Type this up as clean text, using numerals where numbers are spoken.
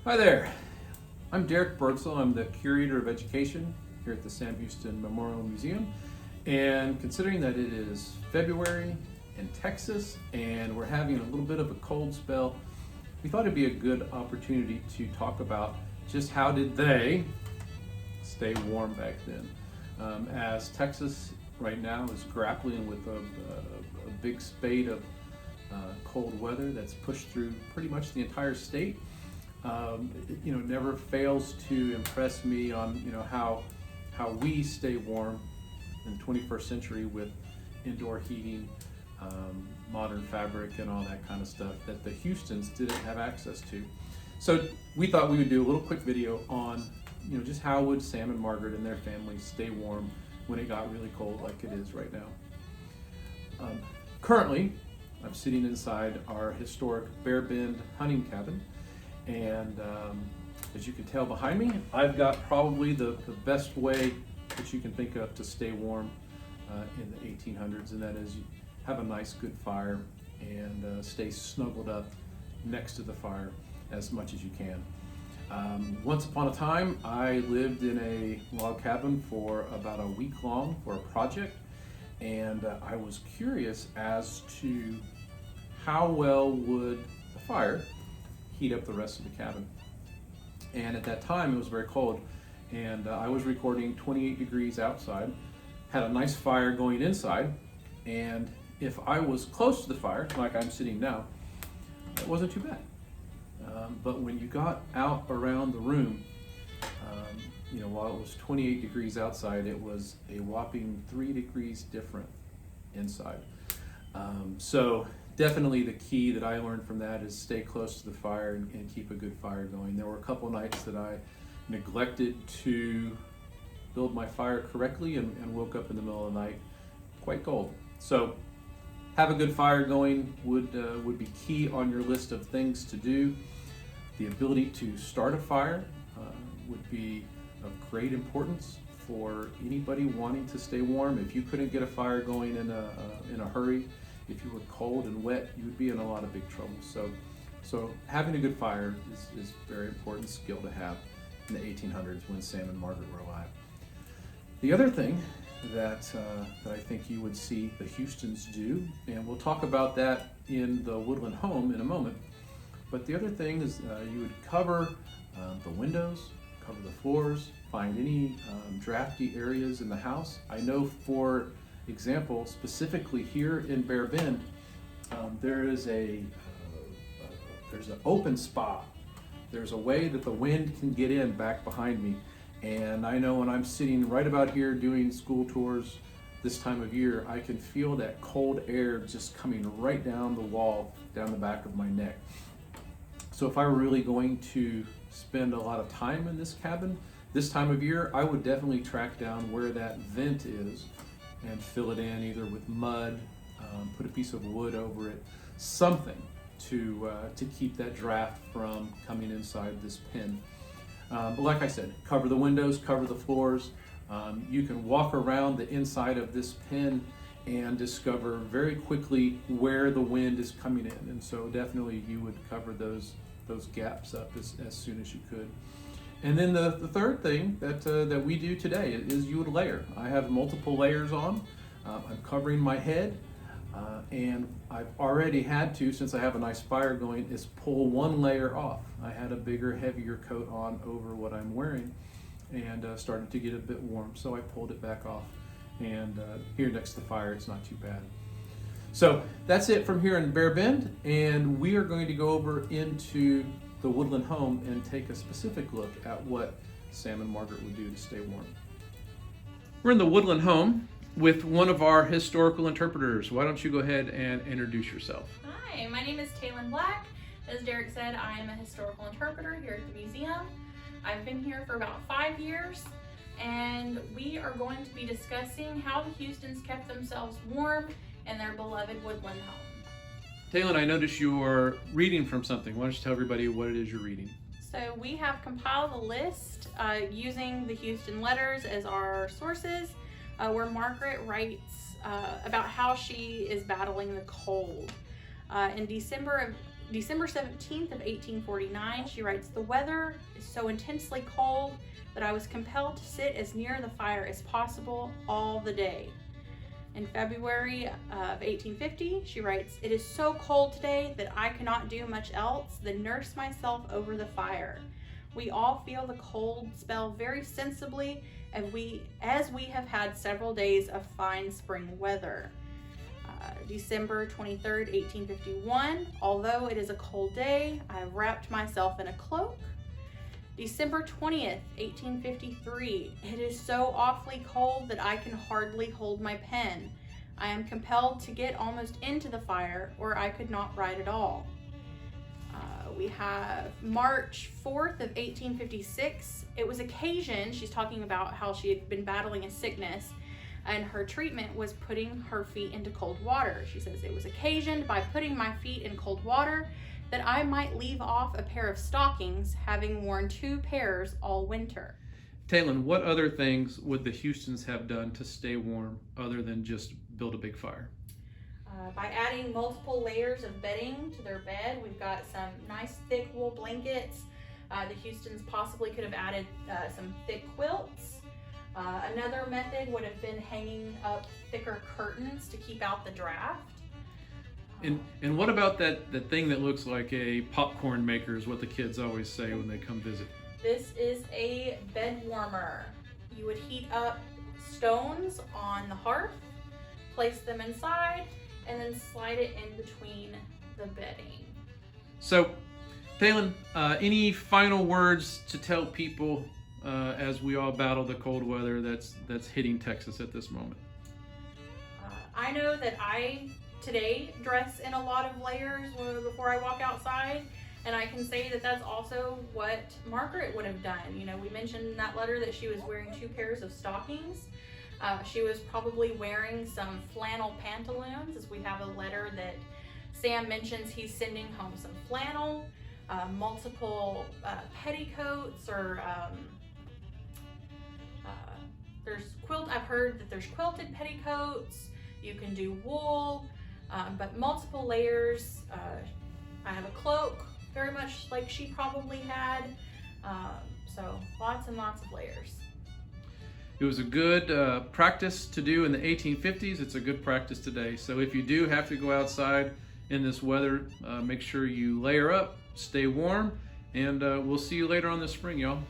Hi there, I'm Derek Bertzel. I'm the Curator of Education here at the Sam Houston Memorial Museum. And considering that it is February in Texas and we're having a little bit of a cold spell, we thought it'd be a good opportunity to talk about just how did they stay warm back then. As Texas right now is grappling with a big spate of cold weather that's pushed through pretty much the entire state. It never fails to impress me on how we stay warm in the 21st century with indoor heating, modern fabric, and all that kind of stuff that the Houstons didn't have access to. So we thought we would do a little quick video on just how would Sam and Margaret and their families stay warm when it got really cold like it is right now. Currently, I'm sitting inside our historic Bear Bend hunting cabin. And as you can tell behind me, I've got probably the best way that you can think of to stay warm in the 1800s, and that is you have a nice good fire and stay snuggled up next to the fire as much as you can. Once upon a time, I lived in a log cabin for about a week long for a project, and I was curious as to how well would the fire heat up the rest of the cabin. And at that time it was very cold, and I was recording 28 degrees outside, had a nice fire going inside, and if I was close to the fire like I'm sitting now, it wasn't too bad. But when you got out around the room, while it was 28 degrees outside, it was a whopping 3 degrees different inside. So definitely the key that I learned from that is stay close to the fire and keep a good fire going. There were a couple nights that I neglected to build my fire correctly and woke up in the middle of the night quite cold. So have a good fire going would be key on your list of things to do. The ability to start a fire would be of great importance for anybody wanting to stay warm. If you couldn't get a fire going in a hurry, if you were cold and wet, you would be in a lot of big trouble. So having a good fire is a very important skill to have in the 1800s when Sam and Margaret were alive. The other thing that I think you would see the Houstons do, and we'll talk about that in the woodland home in a moment, but the other thing is you would cover the windows, cover the floors, find any drafty areas in the house. I know, for example, specifically here in Bear Bend, there's an open spot. There's a way that the wind can get in back behind me. And I know when I'm sitting right about here doing school tours this time of year, I can feel that cold air just coming right down the wall, down the back of my neck. So if I were really going to spend a lot of time in this cabin this time of year, I would definitely track down where that vent is and fill it in either with mud, put a piece of wood over it, something to keep that draft from coming inside this pen. But like I said, cover the windows, cover the floors. You can walk around the inside of this pen and discover very quickly where the wind is coming in. And so definitely you would cover those gaps up as soon as you could. And then the third thing that we do today is you would layer. I have multiple layers on. I'm covering my head, and I've already had to, since I have a nice fire going, is pull one layer off. I had a bigger, heavier coat on over what I'm wearing, and started to get a bit warm, so I pulled it back off. And here next to the fire, it's not too bad. So that's it from here in Bear Bend, and we are going to go over into the woodland home and take a specific look at what Sam and Margaret would do to stay warm. We're in the woodland home with one of our historical interpreters. Why don't you go ahead and introduce yourself? Hi, my name is Taylin Black. As Derek said, I am a historical interpreter here at the museum. I've been here for about 5 years, and we are going to be discussing how the Houstons kept themselves warm in their beloved woodland home. Taylin, I noticed you're reading from something. Why don't you tell everybody what it is you're reading? So we have compiled a list using the Houston letters as our sources, where Margaret writes about how she is battling the cold. In December of December 17th of 1849, she writes, "The weather is so intensely cold that I was compelled to sit as near the fire as possible all the day." In February of 1850, she writes, "It is so cold today that I cannot do much else than nurse myself over the fire. We all feel the cold spell very sensibly, as we have had several days of fine spring weather." December 23rd, 1851, "Although it is a cold day, I have wrapped myself in a cloak." December 20th, 1853, "It is so awfully cold that I can hardly hold my pen. I am compelled to get almost into the fire, or I could not write at all." We have March 4th of 1856. "It was occasioned," she's talking about how she had been battling a sickness, and her treatment was putting her feet into cold water. She says, "It was occasioned by putting my feet in cold water that I might leave off a pair of stockings, having worn 2 pairs all winter." Taylin, what other things would the Houstons have done to stay warm other than just build a big fire? By adding multiple layers of bedding to their bed. We've got some nice thick wool blankets. The Houstons possibly could have added some thick quilts. Another method would have been hanging up thicker curtains to keep out the draft. And what about that thing that looks like a popcorn maker is what the kids always say when they come visit? This is a bed warmer. You would heat up stones on the hearth, place them inside, and then slide it in between the bedding. So, Taylin, any final words to tell people as we all battle the cold weather that's hitting Texas at this moment? I know that I today dress in a lot of layers before I walk outside, and I can say that that's also what Margaret would have done. You know, we mentioned in that letter that she was wearing 2 pairs of stockings. She was probably wearing some flannel pantaloons, as we have a letter that Sam mentions he's sending home some flannel, multiple petticoats, or I've heard that there's quilted petticoats. You can do wool, but multiple layers. I have a cloak, very much like she probably had. So lots and lots of layers. It was a good practice to do in the 1850s. It's a good practice today. So if you do have to go outside in this weather, make sure you layer up, stay warm, and we'll see you later on this spring, y'all.